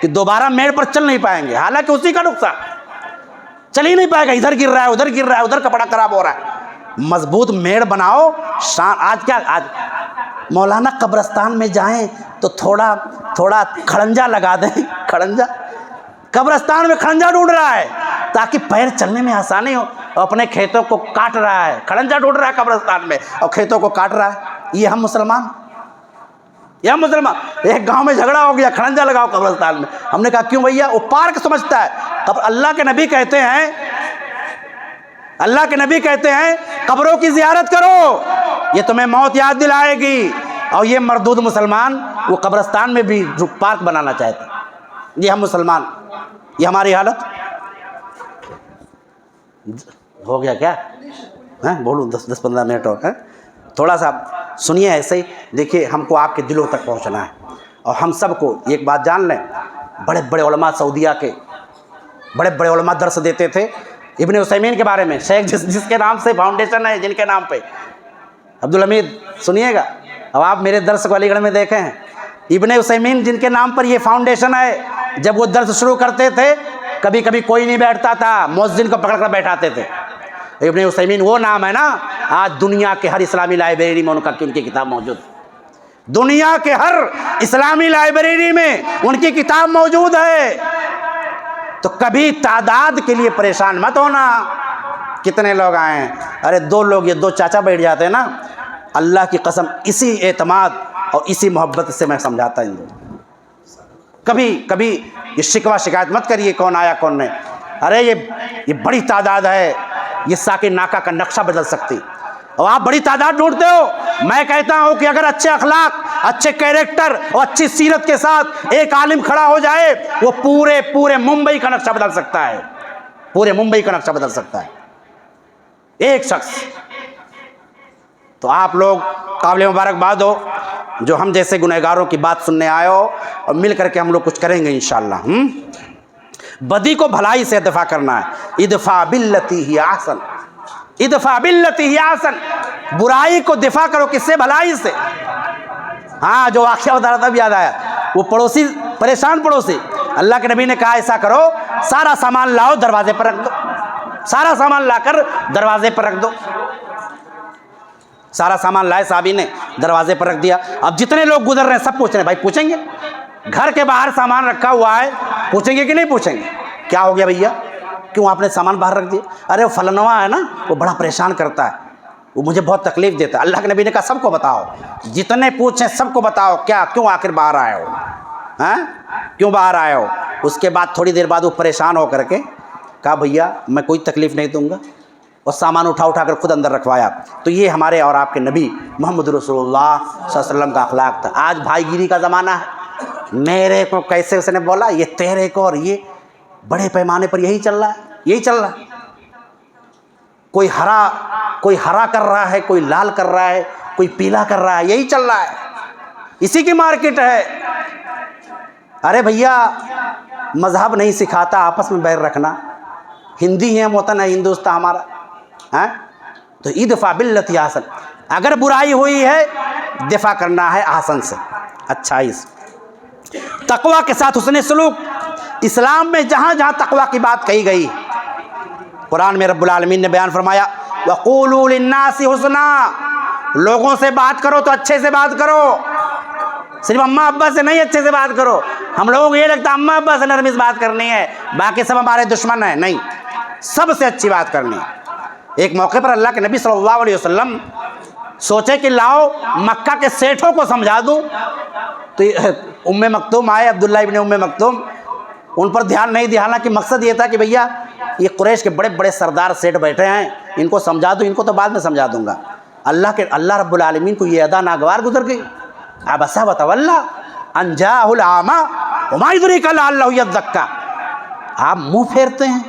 کہ دوبارہ میڑ پر چل نہیں پائیں گے، حالانکہ اسی کا نقصان، چل ہی نہیں پائے گا، ادھر گر رہا ہے ادھر گر رہا ہے ادھر کپڑا خراب ہو رہا ہے۔ مضبوط میڑ بناؤ۔ آج مولانا قبرستان میں جائیں تو تھوڑا کھڑنجا لگا دیں، کھڑنجا، قبرستان میں کھڑنجا ڈھونڈ رہا ہے تاکہ پیر چلنے میں آسانی ہو، اور اپنے کھیتوں کو کاٹ رہا ہے، کھڑنجا ڈھونڈ رہا ہے قبرستان میں اور کھیتوں کو کاٹ رہا ہے۔ یہ ہم مسلمان، ایک گاؤں میں جھگڑا ہو گیا، کھڑنجا لگاؤ قبرستان میں۔ ہم نے کہا کیوں بھیا؟ وہ پارک سمجھتا ہے۔ اللہ کے نبی کہتے ہیں قبروں کی زیارت کرو، یہ تمہیں موت یاد دلائے گی۔ اور یہ مردود مسلمان وہ قبرستان میں بھی پارک بنانا چاہتے ہیں۔ یہ ہم مسلمان، یہ ہماری حالت ہو گیا کیا؟ بولوں 10-15 منٹ اور تھوڑا سا سنیے ایسے ہی۔ دیکھیے ہم کو آپ کے دلوں تک پہنچنا ہے، اور ہم سب کو ایک بات جان لیں، بڑے بڑے علماء سعودیہ کے بڑے بڑے علماء درس دیتے تھے ابن عثیمین کے بارے میں، شیخ جس کے نام سے فاؤنڈیشن ہے، جن کے نام پہ عبدالحمید، سنیے گا، اب آپ میرے درس کو علی گڑھ میں دیکھیں ہیں، ابن عثیمین جن کے نام پر یہ فاؤنڈیشن ہے، جب وہ درس شروع کرتے تھے کبھی کبھی کوئی نہیں بیٹھتا تھا، مؤذن کو پکڑ کر بیٹھاتے تھے۔ ابن عثیمین وہ نام ہے نا، آج دنیا کے ہر اسلامی لائبریری میں ان کی کتاب موجود ہے، دنیا کے ہر اسلامی لائبریری میں ان کی کتاب موجود ہے۔ تو کبھی تعداد کے لیے پریشان مت ہونا، کتنے لوگ آئے ہیں، ارے 2 لوگ، یہ 2 چاچا بیٹھ جاتے ہیں نا، اللہ کی قسم اسی اعتماد اور اسی محبت سے میں سمجھاتا ہوں۔ کبھی یہ شکوہ شکایت مت کریے کون آیا کون نہیں، ارے یہ بڑی تعداد ہے، یہ ساکن ناکا کا نقشہ بدل سکتی، اور آپ بڑی تعداد ڈھونڈتے ہو۔ میں کہتا ہوں کہ اگر اچھے اخلاق، اچھے کیریکٹر اور اچھی سیرت کے ساتھ ایک عالم کھڑا ہو جائے، وہ پورے ممبئی کا نقشہ بدل سکتا ہے، پورے ممبئی کا نقشہ بدل سکتا ہے ایک شخص۔ تو آپ لوگ قابل مبارکباد ہو جو ہم جیسے گنہگاروں کی بات سننے آئے ہو، اور مل کر کے ہم لوگ کچھ کریں گے انشاءاللہ۔ بدی کو بھلائی سے دفاع کرنا ہے، ادفع باللتی ہی احسن، ادفع باللتی ہی احسن، برائی کو دفاع کرو کس سے؟ بھلائی سے۔ ہاں، جو واقعہ بتا رہا تھا اب یاد آیا، وہ پڑوسی، پریشان پڑوسی، اللہ کے نبی نے کہا ایسا کرو، سارا سامان لاؤ دروازے پر رکھ دو، سارا سامان لا کر دروازے پر رکھ دو۔ سارا سامان لائے صحابی نے، دروازے پر رکھ دیا۔ اب جتنے لوگ گزر رہے ہیں سب پوچھ رہے ہیں، بھائی پوچھیں گے، گھر کے باہر سامان رکھا ہوا ہے، پوچھیں گے کہ نہیں پوچھیں گے؟ کیا ہو گیا بھیا، کیوں آپ نے سامان باہر رکھ دیا؟ ارے وہ فلنوا ہے نا، وہ بڑا پریشان کرتا ہے، وہ مجھے بہت تکلیف دیتا ہے۔ اللہ کے نبی نے کہا سب کو بتاؤ، جتنے پوچھیں سب کو بتاؤ، کیوں آخر باہر آئے ہو، کیوں باہر آئے ہو؟ اس کے بعد تھوڑی دیر بعد وہ پریشان ہو کر کے کہا بھیا میں کوئی تکلیف نہیں دوں گا، اور سامان اٹھا کر خود اندر رکھوایا۔ تو یہ ہمارے اور آپ کے نبی محمد رسول اللہ صلی اللہ علیہ وسلم کا اخلاق تھا۔ آج بھائی گیری کا زمانہ ہے، میرے کو کیسے اس نے بولا، یہ تیرے کو، اور یہ بڑے پیمانے پر یہی چل رہا ہے، کوئی ہرا کر رہا ہے، کوئی لال کر رہا ہے، کوئی پیلا کر رہا ہے، یہی چل رہا ہے، اسی کی مارکیٹ ہے۔ ارے بھیا مذہب نہیں سکھاتا آپس میں بیر رکھنا، ہندی ہے، وطن ہے ہندوستان ہمارا، تو ادفع باللتی احسن، اگر برائی ہوئی ہے دفاع کرنا ہے احسن سے، اچھائی سے، تقوی کے ساتھ حسن سلوک۔ اسلام میں جہاں جہاں تقوی کی بات کہی گئی، قرآن میں رب العالمین نے بیان فرمایا وَقُولُوا لِلنَّاسِ حُسْنًا، لوگوں سے بات کرو تو اچھے سے بات کرو، صرف اماں ابا سے نہیں اچھے سے بات کرو۔ ہم لوگوں کو یہ لگتا ہے اماں ابا سے نرمی سے بات کرنی ہے، باقی سب ہمارے دشمن ہیں، نہیں، سب سے اچھی بات کرنی ہے۔ ایک موقع پر اللہ کے نبی صلی اللہ علیہ وسلم سوچے کہ لاؤ مکہ کے سیٹھوں کو سمجھا دوں، تو ام مکتوم آئے، عبداللہ ابن ام مکتوم، ان پر دھیان نہیں دیا، حالانکہ مقصد یہ تھا کہ بھیا یہ قریش کے بڑے بڑے سردار سیٹھ بیٹھے ہیں، ان کو سمجھا دوں، ان کو تو بعد میں سمجھا دوں گا۔ اللہ رب العالمین کو یہ ادا ناگوار گزر گئی، عبس وتولی ان جاءہ الاعمی وما یدریک لعلہ یزکیٰ، آپ منہ پھیرتے ہیں،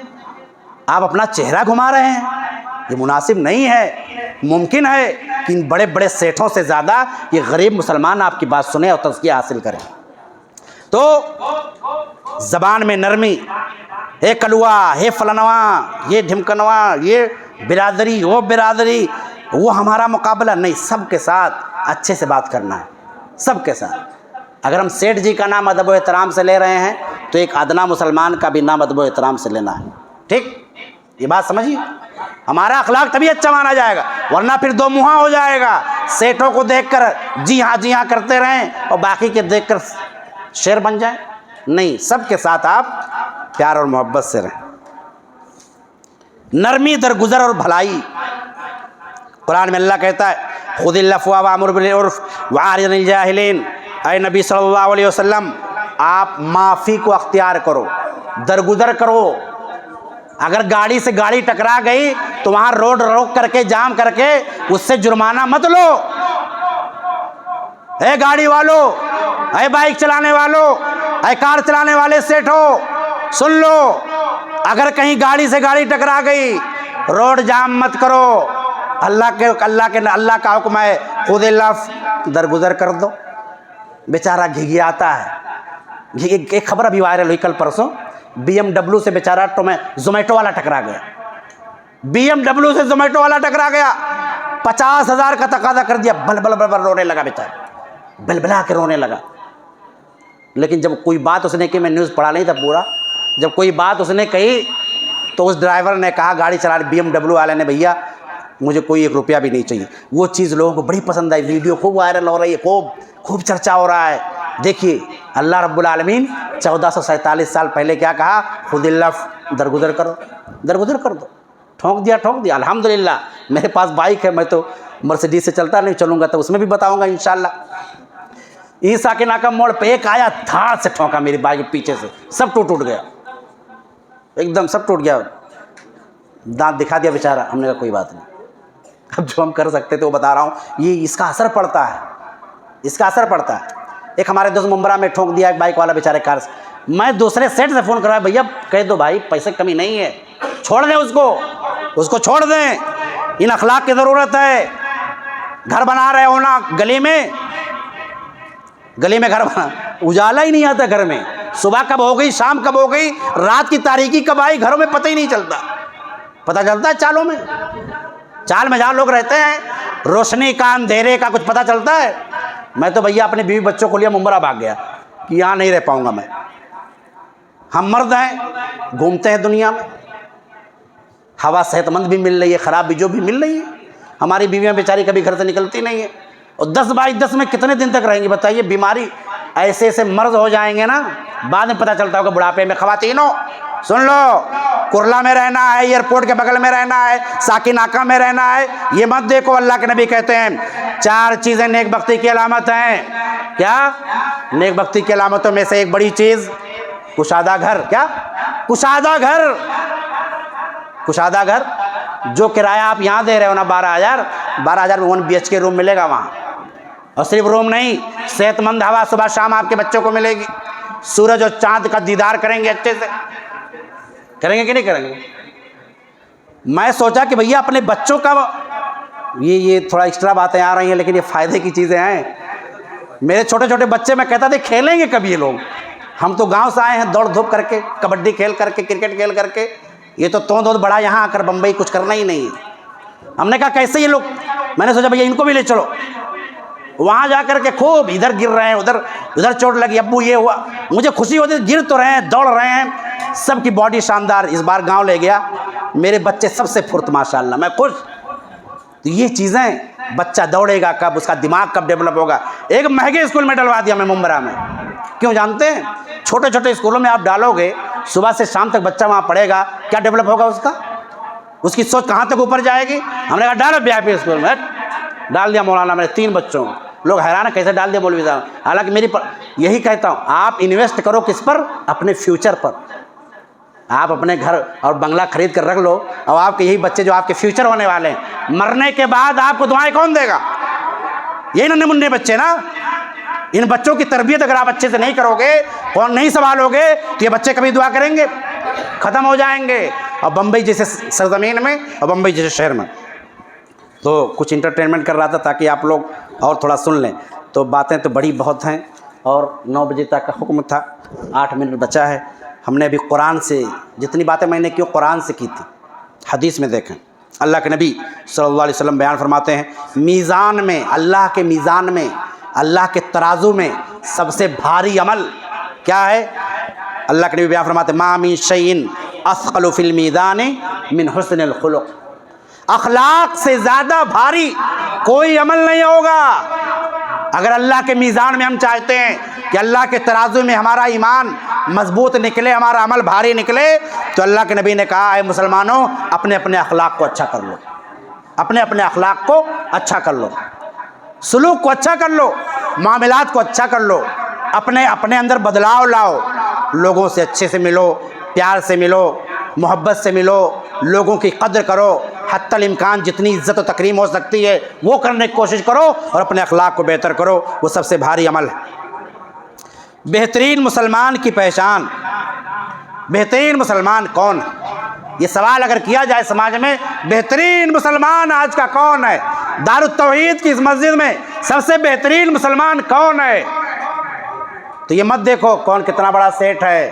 آپ اپنا چہرہ گھما رہے ہیں، یہ مناسب نہیں ہے۔ ممکن ہے کہ ان بڑے بڑے سیٹھوں سے زیادہ یہ غریب مسلمان آپ کی بات سنیں اور تزکیہ حاصل کریں۔ تو زبان میں نرمی، ہے کلوا، ہے فلنوا، یہ ڈھمکنوا، یہ برادری، وہ برادری، وہ ہمارا مقابلہ نہیں، سب کے ساتھ اچھے سے بات کرنا ہے، سب کے ساتھ۔ اگر ہم سیٹھ جی کا نام ادب و احترام سے لے رہے ہیں تو ایک ادنا مسلمان کا بھی نام ادب و احترام سے لینا ہے. ٹھیک, یہ بات سمجھیے. ہمارا اخلاق تبھی اچھا مانا جائے گا, ورنہ پھر دو منہا ہو جائے گا. سیٹوں کو دیکھ کر جی ہاں کرتے رہیں اور باقی کے دیکھ کر شیر بن جائیں. نہیں, سب کے ساتھ آپ پیار اور محبت سے رہیں. نرمی درگزر اور بھلائی. قرآن میں اللہ کہتا ہے خذ العفو وامر بالعرف واعرض عن الجاہلین. اے نبی صلی اللہ علیہ وسلم, آپ معافی کو اختیار کرو, درگزر کرو. اگر گاڑی سے گاڑی ٹکرا گئی تو وہاں روڈ روک کر کے جام کر کے اس سے جرمانہ مت لو. اے گاڑی والو, اے بائک چلانے والو, اے کار چلانے والے سیٹھو, سن لو, اگر کہیں گاڑی سے گاڑی ٹکرا گئی روڈ جام مت کرو. اللہ کا حکم ہے خود العفو, درگزر کر دو. بیچارہ گھگھیاتا ہے. ایک خبر ابھی وائرل ہوئی کل پرسوں, بی ایم ڈبلو سے بیچارہ زومیٹو والا ٹکرا گیا. بی ایم ڈبلو سے زومیٹو والا ٹکرا گیا, 50,000 کا تقاضا کر دیا. بل بل بل بل رونے لگا بیچارہ, بل بلا کے رونے لگا. لیکن جب کوئی بات اس نے کی, میں نیوز پڑھا نہیں تھا پورا, جب کوئی بات اس نے کہی تو اس ڈرائیور نے کہا, گاڑی چلا بی ایم ڈبلو والے نے, بھیا مجھے کوئی 1 روپیہ بھی نہیں چاہیے. وہ چیز لوگوں کو بڑی پسند آئی, ویڈیو خوب وائرل ہو رہی ہے, خوب چرچا ہو رہا ہے. دیکھیے اللہ رب العالمین 1447 سال پہلے کیا کہا, خذ العفو, درگزر کرو, درگزر کر دو. ٹھونک دیا. الحمدللہ میرے پاس بائک ہے, میں تو مرسیڈیز سے چلتا نہیں, چلوں گا تو اس میں بھی بتاؤں گا انشاءاللہ. عیسیٰ کے ناکم موڑ پہ ایک آیا, دھاڑ سے ٹھونکا میری بائک پیچھے سے, سب ٹوٹ گیا, ایک دم سب ٹوٹ گیا. دانت دکھا دیا بیچارہ. ہم نے کہا کوئی بات نہیں, اب جو ہم کر سکتے تھے وہ بتا رہا ہوں. یہ اس کا اثر پڑتا ہے, اس کا اثر پڑتا ہے. ایک ہمارے دوست ممبرا میں ٹھونک دیا ایک بائک والا بیچارے کار سے. میں دوسرے سیٹ سے فون کروایا, بھیا کہہ دو بھائی پیسے کمی نہیں ہے, چھوڑ دیں اس کو چھوڑ دیں. ان اخلاق کی ضرورت ہے. گھر بنا رہے ہو نا گلی میں گھر بنا, اجالا ہی نہیں آتا گھر میں. صبح کب ہو گئی, شام کب ہو گئی, رات کی تاریکی کب آئی, گھروں میں پتہ ہی نہیں چلتا. پتہ چلتا ہے چالوں میں, چال میں جہاں لوگ رہتے ہیں روشنی کا اندھیرے کا کچھ پتہ چلتا ہے. میں تو بھیا اپنے بیوی بچوں کو لیا ممبرا بھاگ گیا کہ یہاں نہیں رہ پاؤں گا میں. ہم مرد ہیں, گھومتے ہیں دنیا میں, ہوا صحت مند بھی مل رہی ہے, خراب بھی جو بھی مل رہی ہے. ہماری بیویاں بیچاری کبھی گھر سے نکلتی نہیں ہیں, اور 10/10 میں کتنے دن تک رہیں گی بتائیے. بیماری ایسے مرض ہو جائیں گے نا, بعد میں پتہ چلتا ہوگا بڑھاپے میں. خواتینوں سن لو, کرلا میں رہنا ہے, ایئرپورٹ کے بغل میں رہنا ہے, ساکی ناکہ میں رہنا ہے, یہ مت دیکھو. اللہ کے نبی کہتے ہیں 4 چیزیں نیک بختی کی علامت ہیں. کیا نیک بختی کی علامتوں میں سے ایک بڑی چیز کشادہ گھر. کیا کشادہ گھر؟ کشادہ گھر جو کرایہ آپ یہاں دے رہے ہو نا 12,000 میں 1 BHK روم ملے گا وہاں. اور صرف روم نہیں, صحت مند ہوا صبح شام آپ کے بچوں کو ملے گی. سورج اور چاند کا دیدار کریں گے, اچھے سے کریں گے کہ نہیں کریں گے. میں سوچا کہ بھیا اپنے بچوں کا, یہ تھوڑا ایکسٹرا باتیں آ رہی ہیں لیکن یہ فائدے کی چیزیں ہیں. میرے چھوٹے چھوٹے بچے, میں کہتا تھا کھیلیں گے کبھی یہ لوگ. ہم تو گاؤں سے آئے ہیں دوڑ دھوپ کر کے, کبڈی کھیل کر کے, کرکٹ کھیل کر کے. یہ تو توند بڑا یہاں آ کر بمبئی کچھ کرنا ہی نہیں ہے. ہم نے کہا کیسے یہ لوگ, میں نے سوچا بھیا ان کو بھی لے چلو. وہاں جا کر کے خوب ادھر گر رہے ہیں, ادھر چوٹ لگی, ابو یہ ہوا. مجھے خوشی ہوتی, گر تو رہے ہیں, دوڑ رہے ہیں, سب کی باڈی شاندار. اس بار گاؤں لے گیا, میرے بچے سب سے پھرت ماشاءاللہ, میں خوش. تو یہ چیزیں, بچہ دوڑے گا کب, اس کا دماغ کب ڈیولپ ہوگا. ایک مہنگے اسکول میں ڈلوا دیا میں ممبرا میں. کیوں جانتے ہیں؟ چھوٹے چھوٹے اسکولوں میں آپ ڈالو گے, صبح سے شام تک بچہ وہاں پڑھے گا, کیا ڈیولپ ہوگا اس کا, اس کی سوچ کہاں تک اوپر جائے گی. ہم نے کہا ڈالو VIP اسکول میں. ڈال دیا مولانا, میرے 3 بچوں. لوگ حیران ہے کیسے ڈال دیا مولوی صاحب. حالانکہ یہی کہتا ہوں, آپ انویسٹ کرو کس پر, اپنے فیوچر پر. آپ اپنے گھر اور بنگلہ خرید کر رکھ لو, اور آپ کے یہی بچے جو آپ کے فیوچر ہونے والے ہیں, مرنے کے بعد آپ کو دعائیں کون دے گا؟ یہی ننھے منھے بچے نا. ان بچوں کی تربیت اگر آپ اچھے سے نہیں کرو گے, کون نہیں سنبھالو گے, تو یہ بچے کبھی دعا کریں گے؟ ختم ہو جائیں گے. اور بمبئی جیسے سرزمین میں اور بمبئی جیسے شہر میں. تو کچھ انٹرٹینمنٹ کر رہا تھا تاکہ آپ لوگ اور تھوڑا سن لیں. تو باتیں تو بڑی بہت ہیں, اور 9 بجے تک کا حکم تھا, 8 منٹ بچا ہے. ہم نے ابھی قرآن سے جتنی باتیں میں نے کی قرآن سے کی تھی. حدیث میں دیکھیں, اللہ کے نبی صلی اللہ علیہ وسلم بیان فرماتے ہیں, میزان میں, اللہ کے میزان میں, اللہ کے ترازو میں سب سے بھاری عمل کیا ہے؟ اللہ کے نبی بیان فرماتے ما من شیء اثقل فی المیزان من حسن الخلق، اخلاق سے زیادہ بھاری کوئی عمل نہیں ہوگا۔ اگر اللہ کے میزان میں ہم چاہتے ہیں کہ اللہ کے ترازو میں ہمارا ایمان مضبوط نکلے، ہمارا عمل بھاری نکلے، تو اللہ کے نبی نے کہا اے مسلمانوں اپنے اپنے اخلاق کو اچھا کر لو، اپنے اپنے اخلاق کو اچھا کر لو، سلوک کو اچھا کر لو، معاملات کو اچھا کر لو، اپنے اندر بدلاؤ لاؤ، لوگوں سے اچھے سے ملو، پیار سے ملو، محبت سے ملو، لوگوں کی قدر کرو، حتی الامکان جتنی عزت و تکریم ہو سکتی ہے وہ کرنے کی کوشش کرو، اور اپنے اخلاق کو بہتر کرو، وہ سب سے بھاری عمل ہے۔ بہترین مسلمان کی پہچان، بہترین مسلمان کون ہے؟ یہ سوال اگر کیا جائے سماج میں بہترین مسلمان آج کا کون ہے، دار التوحید کی اس مسجد میں سب سے بہترین مسلمان کون ہے، تو یہ مت دیکھو کون کتنا بڑا سیٹ ہے،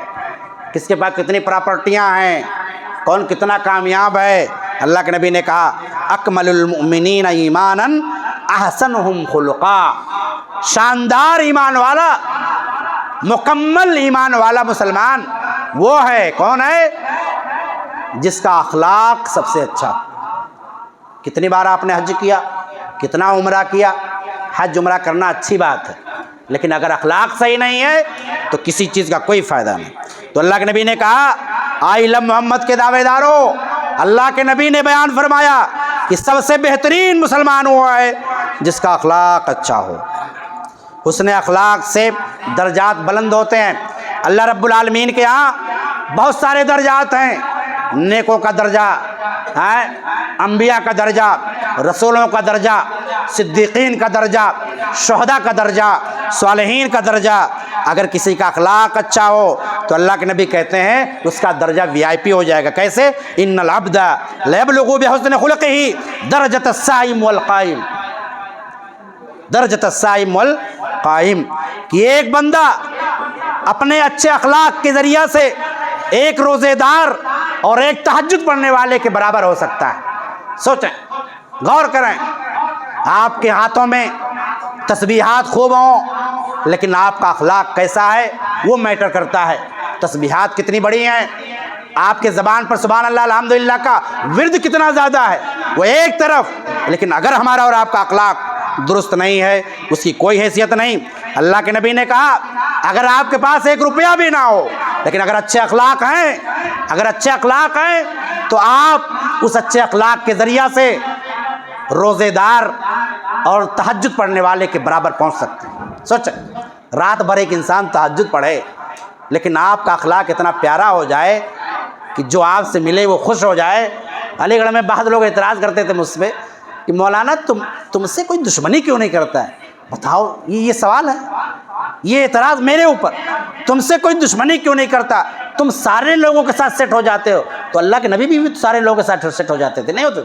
کس کے پاس کتنی پراپرٹیاں ہیں، کون کتنا کامیاب ہے۔ اللہ کے نبی نے کہا اکمل المؤمنین ایمانا احسنہم خلقا، شاندار ایمان والا، مکمل ایمان والا مسلمان وہ ہے، کون ہے؟ جس کا اخلاق سب سے اچھا۔ کتنی بار آپ نے حج کیا، کتنا عمرہ کیا، حج عمرہ کرنا اچھی بات ہے، لیکن اگر اخلاق صحیح نہیں ہے تو کسی چیز کا کوئی فائدہ نہیں۔ تو اللہ کے نبی نے کہا آئلہ محمد کے دعوے داروں، اللہ کے نبی نے بیان فرمایا کہ سب سے بہترین مسلمان وہ ہے جس کا اخلاق اچھا ہو۔ حسن اخلاق سے درجات بلند ہوتے ہیں۔ اللہ رب العالمین کے ہاں بہت سارے درجات ہیں، نیکوں کا درجہ ہے، انبیاء کا درجہ، رسولوں کا درجہ، صدیقین کا درجہ، شہداء کا درجہ، صالحین کا درجہ۔ اگر کسی کا اخلاق اچھا ہو تو اللہ کے نبی کہتے ہیں اس کا درجہ VIP ہو جائے گا۔ کیسے؟ ان العبد لیبلغ بحسن خلقہ درجۃ الصائم والقائم، درجۃ الصائم والقائم، کہ ایک بندہ اپنے اچھے اخلاق کے ذریعہ سے ایک روزے دار اور ایک تہجد پڑھنے والے کے برابر ہو سکتا ہے۔ سوچیں، غور کریں، آپ کے ہاتھوں میں تسبیحات خوب ہوں لیکن آپ کا اخلاق کیسا ہے وہ میٹر کرتا ہے۔ تسبیحات کتنی بڑی ہیں، آپ کے زبان پر سبحان اللہ الحمدللہ کا ورد کتنا زیادہ ہے، وہ ایک طرف، لیکن اگر ہمارا اور آپ کا اخلاق درست نہیں ہے اس کی کوئی حیثیت نہیں۔ اللہ کے نبی نے کہا اگر آپ کے پاس 1 روپیہ بھی نہ ہو لیکن اگر اچھے اخلاق ہیں، اگر اچھے اخلاق ہیں تو آپ اس اچھے اخلاق کے ذریعہ سے روزے دار اور تہجد پڑھنے والے کے برابر پہنچ سکتے ہیں۔ سوچیں، رات بھر ایک انسان تہجد پڑھے لیکن آپ کا اخلاق اتنا پیارا ہو جائے کہ جو آپ سے ملے وہ خوش ہو جائے۔ علی گڑھ میں بعض لوگ اعتراض کرتے تھے مجھ پہ کہ مولانا تم سے کوئی دشمنی کیوں نہیں کرتا ہے؟ بتاؤ، یہ سوال ہے، یہ اعتراض میرے اوپر، تم سے کوئی دشمنی کیوں نہیں کرتا؟ تم سارے لوگوں کے ساتھ سیٹ ہو جاتے ہو، تو اللہ کے نبی بھی سارے لوگوں کے ساتھ سیٹ ہو جاتے تھے، نہیں ہوتے؟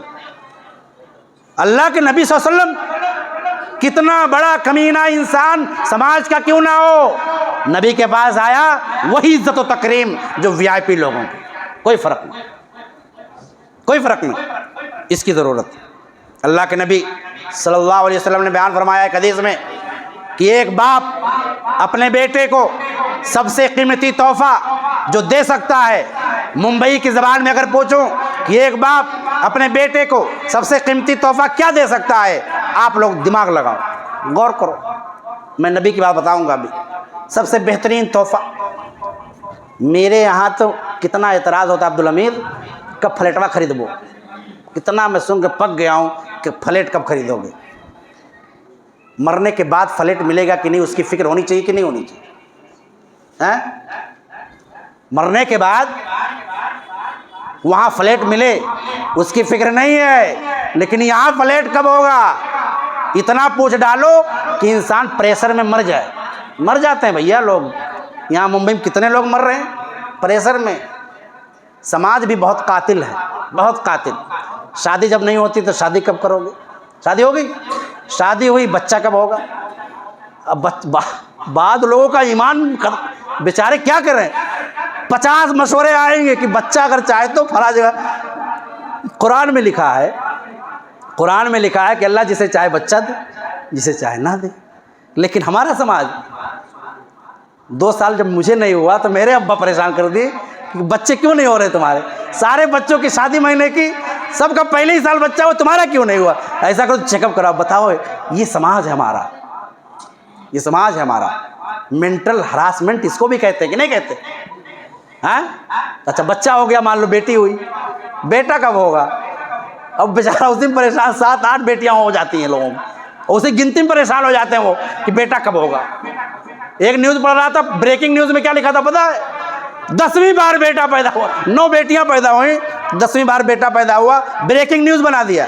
اللہ کے نبی صلی اللہ علیہ وسلم کتنا بڑا کمینہ انسان سماج کا کیوں نہ ہو، نبی کے پاس آیا وہی عزت و تکریم جو VIP لوگوں کی، کوئی فرق نہیں، کوئی فرق نہیں، اس کی ضرورت ہے۔ اللہ کے نبی صلی اللہ علیہ وسلم نے بیان فرمایا ایک حدیث میں کہ ایک باپ اپنے بیٹے کو سب سے قیمتی تحفہ جو دے سکتا ہے، ممبئی کی زبان میں اگر پوچھوں کہ ایک باپ اپنے بیٹے کو سب سے قیمتی تحفہ کیا دے سکتا ہے، آپ لوگ دماغ لگاؤ، غور کرو، میں نبی کی بات بتاؤں گا ابھی۔ سب سے بہترین تحفہ، میرے یہاں تو کتنا اعتراض ہوتا ہے عبدالحمید کب فلیٹوا خریدبو، کتنا میں سن کے پک گیا ہوں کہ فلیٹ کب خریدو گے، مرنے کے بعد فلیٹ ملے گا کہ نہیں اس کی فکر ہونی چاہیے کہ نہیں ہونی چاہیے؟ مرنے کے بعد وہاں فلیٹ ملے اس کی فکر نہیں ہے، لیکن یہاں فلیٹ کب ہوگا اتنا پوچھ ڈالو کہ انسان پریشر میں مر جائے۔ مر جاتے ہیں بھیا لوگ، یہاں ممبئی میں کتنے لوگ مر رہے ہیں پریشر میں۔ سماج بھی بہت قاتل ہے، بہت قاتل۔ شادی جب نہیں ہوتی تو شادی کب کرو گے؟ شادی ہو گئی، شادی ہوئی، بچہ کب ہوگا؟ اب بعض لوگوں کا ایمان بیچارے کیا کریں، 50 مشورے آئیں گے کہ بچہ اگر چاہے تو فلاں جگہ۔ قرآن میں لکھا ہے، قرآن میں لکھا ہے کہ اللہ جسے چاہے بچہ دے، جسے چاہے نہ دے، لیکن ہمارا سماج 2 سال جب مجھے نہیں ہوا تو میرے ابا پریشان کر دیے کہ بچے کیوں نہیں ہو رہے تمہارے, سارے بچوں کی شادی مہینے کی, سب کا پہلے ہی سال بچہ ہوا, تمہارا کیوں نہیں ہوا؟ ایسا کرو چیک اپ کراؤ, بتاؤ یہ سماج ہے ہمارا, یہ سماج ہے ہمارا. مینٹل ہراسمنٹ اس کو بھی کہتے ہیں کہ نہیں کہتے؟ ہاں اچھا بچہ ہو گیا, مان لو بیٹی ہوئی, بیٹا کب ہوگا؟ اب بیچارہ اس دن پریشان, 7-8 بیٹیاں ہو جاتی ہیں لوگوں میں, اسی گنتی میں پریشان ہو جاتے ہیں وہ کہ بیٹا کب ہوگا. ایک نیوز پڑھ رہا تھا, بریکنگ نیوز میں کیا لکھا تھا پتا ہے؟ 10ویں بار بیٹا پیدا ہوا, 9 بیٹیاں پیدا ہوئیں, 10ویں بار بیٹا پیدا ہوا, بریکنگ نیوز بنا دیا,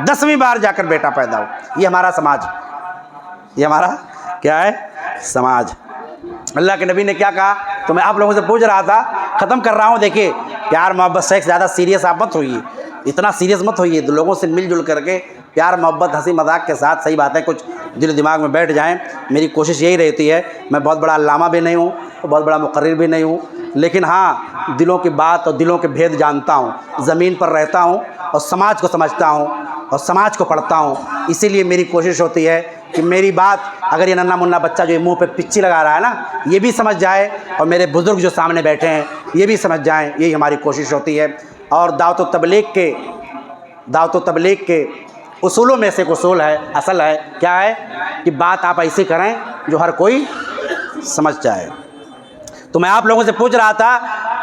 10ویں بار جا کر بیٹا پیدا ہوا. یہ ہمارا سماج, یہ ہمارا کیا ہے؟ سماج. اللہ کے نبی نے کیا کہا؟ تو میں آپ لوگوں سے پوچھ رہا تھا, ختم کر رہا ہوں. دیکھیے پیار محبت سے زیادہ سیریس آپ مت ہوئیے, اتنا سیریس مت ہوئیے, لوگوں سے مل جل کر کے پیار محبت ہنسی مذاق کے ساتھ صحیح باتیں کچھ دل و دماغ میں بیٹھ جائیں. میری کوشش یہی رہتی ہے, میں بہت بڑا علامہ بھی نہیں ہوں, بہت بڑا مقرر بھی نہیں ہوں, لیکن ہاں دلوں کی بات اور دلوں کے بھید جانتا ہوں, زمین پر رہتا ہوں اور سماج کو سمجھتا ہوں اور سماج کو پڑھتا ہوں. اسی لیے میری کوشش ہوتی ہے کہ میری بات اگر یہ ننھا منا بچہ جو منہ پہ پچی لگا رہا ہے نا, یہ بھی سمجھ جائے, اور میرے بزرگ جو سامنے بیٹھے ہیں یہ بھی سمجھ جائیں. یہی ہماری کوشش ہوتی ہے. اور دعوت و تبلیغ کے اصولوں میں سے ایک اصول ہے, اصل ہے, کیا ہے کہ بات آپ ایسی کریں جو ہر کوئی سمجھ جائے. تو میں آپ لوگوں سے پوچھ رہا تھا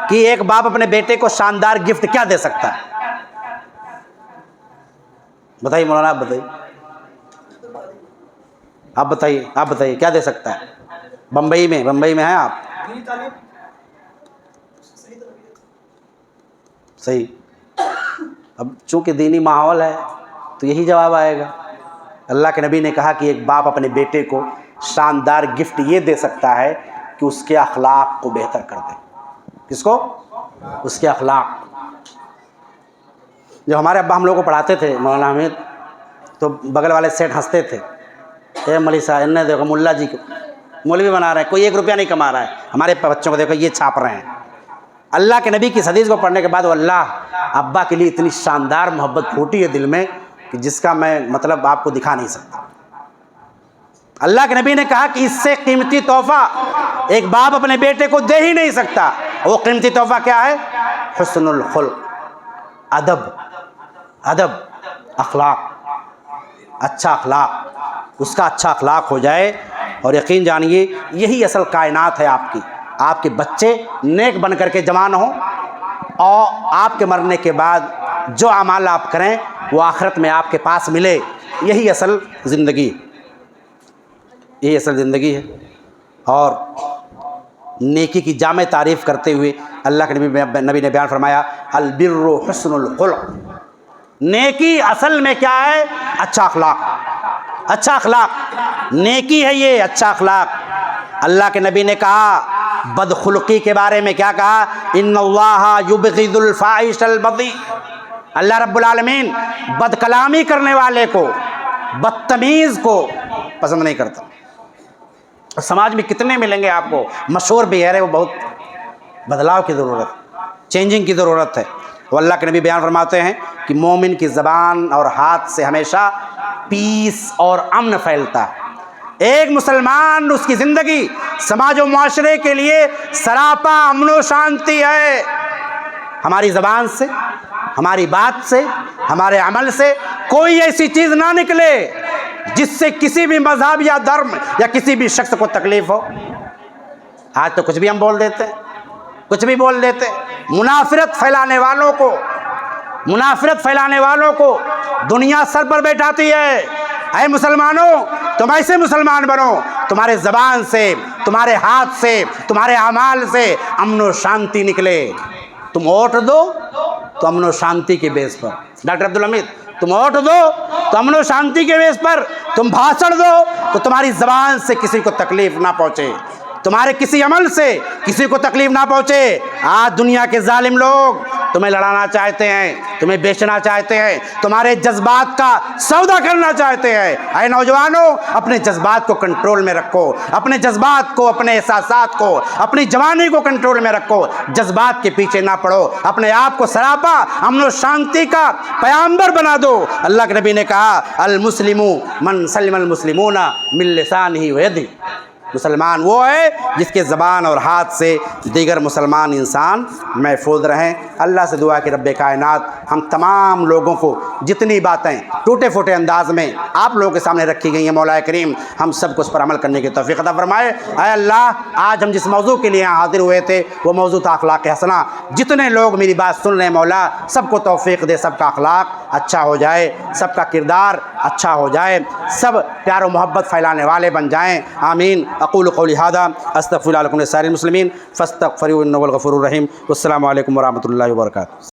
کہ ایک باپ اپنے بیٹے کو شاندار گفٹ کیا دے سکتا ہے؟ بتائیے مولانا, آپ بتائیے, آپ بتائیے کیا دے سکتا ہے؟ بمبئی میں ہیں آپ؟ صحیح. اب چونکہ دینی ماحول ہے تو یہی جواب آئے گا. اللہ کے نبی نے کہا کہ ایک باپ اپنے بیٹے کو شاندار گفٹ یہ دے سکتا ہے کہ اس کے اخلاق کو بہتر کر دے. کس کو؟ اس کے اخلاق. جب ہمارے ابا ہم لوگوں کو پڑھاتے تھے مولانا حمید, تو بغل والے سیٹ ہنستے تھے, اے مولوی صاحب انہیں دیکھو ملا جی کو مولوی بنا رہے ہیں, کوئی 1 روپیہ نہیں کما رہا ہے, ہمارے بچوں کو دیکھو یہ چھاپ رہے ہیں. اللہ کے نبی کی حدیث کو پڑھنے کے بعد اللہ ابا کے لیے اتنی شاندار محبت پھوٹی ہے دل میں کہ جس کا میں مطلب آپ کو دکھا نہیں سکتا. اللہ کے نبی نے کہا کہ اس سے قیمتی تحفہ ایک باپ اپنے بیٹے کو دے ہی نہیں سکتا. وہ قیمتی تحفہ کیا ہے؟ حسن الخلق, ادب, اخلاق, اچھا اخلاق. اس کا اچھا اخلاق ہو جائے, اور یقین جانیے یہی اصل کائنات ہے آپ کی. آپ کے بچے نیک بن کر کے جوان ہوں, اور آپ کے مرنے کے بعد جو اعمال آپ کریں وہ آخرت میں آپ کے پاس ملے. یہی اصل زندگی, یہی اصل زندگی ہے. اور نیکی کی جامع تعریف کرتے ہوئے اللہ کے نبی نے بیان فرمایا, البر حسن الخلق. نیکی اصل میں کیا ہے؟ اچھا اخلاق, اچھا اخلاق. نیکی ہے یہ اچھا اخلاق. اللہ کے نبی نے کہا بدخلقی کے بارے میں, کیا کہا؟ ان اللہ یبغض الفاحش البذیء. اللہ رب العالمین بد کلامی کرنے والے کو, بدتمیز کو پسند نہیں کرتا. سماج میں کتنے ملیں گے آپ کو, مشہور بھی ہے, وہ بہت بدلاؤ کی ضرورت, چینجنگ کی ضرورت ہے. وہ اللہ کے نبی بیان فرماتے ہیں کہ مومن کی زبان اور ہاتھ سے ہمیشہ پیس اور امن پھیلتا ہے. ایک مسلمان, اس کی زندگی سماج و معاشرے کے لیے سراپا امن و شانتی ہے. ہماری زبان سے, ہماری بات سے, ہمارے عمل سے کوئی ایسی چیز نہ نکلے جس سے کسی بھی مذہب یا دھرم یا کسی بھی شخص کو تکلیف ہو. آج تو کچھ بھی ہم بول دیتے, کچھ بھی بول دیتے. منافرت پھیلانے والوں کو دنیا سر پر بیٹھاتی ہے. اے مسلمانوں, تم ایسے مسلمان بنو تمہارے زبان سے, تمہارے ہاتھ سے, تمہارے اعمال سے امن و شانتی نکلے. تم ووٹ دو تو امن و شانتی کے بیس پر, ڈاکٹر عبدالحمید, تم ووٹ دو تو امن و شانتی کے بیس پر, تم بھاشن دو تو تمہاری زبان سے کسی کو تکلیف نہ پہنچے, تمہارے کسی عمل سے کسی کو تکلیف نہ پہنچے. آج دنیا کے ظالم لوگ تمہیں لڑانا چاہتے ہیں, تمہیں بیچنا چاہتے ہیں, تمہارے جذبات کا سودا کرنا چاہتے ہیں. اے نوجوانوں, اپنے جذبات کو کنٹرول میں رکھو, اپنے جذبات کو, اپنے احساسات کو, اپنی جوانی کو کنٹرول میں رکھو. جذبات کے پیچھے نہ پڑو, اپنے آپ کو سراپا امن و شانتی کا پیامبر بنا دو. اللہ کے نبی نے کہا المسلم من سلم المسلمون من لسانہ و یدہ. مسلمان وہ ہے جس کے زبان اور ہاتھ سے دیگر مسلمان انسان محفوظ رہیں۔ اللہ سے دعا کہ رب کائنات ہم تمام لوگوں کو جتنی باتیں ٹوٹے پھوٹے انداز میں آپ لوگوں کے سامنے رکھی گئی ہیں، مولا کریم ہم سب کو اس پر عمل کرنے کی توفیق عطا فرمائے۔ اے اللہ، آج ہم جس موضوع کے لیے یہاں حاضر ہوئے تھے وہ موضوع تھا اخلاق حسنہ۔ جتنے لوگ میری بات سن رہے ہیں مولا، سب کو توفیق دے، سب کا اخلاق اچھا ہو جائے، سب کا کردار اچھا ہو جائے، سب پیار و محبت پھیلانے والے بن جائیں، آمین۔ اقول قولی ھذا استغفر اللہ لکم ولسائر المسلمین فاستغفروہ انہ هو الغفور الرحیم۔ والسلام علیکم ورحمۃ اللہ وبرکاتہ۔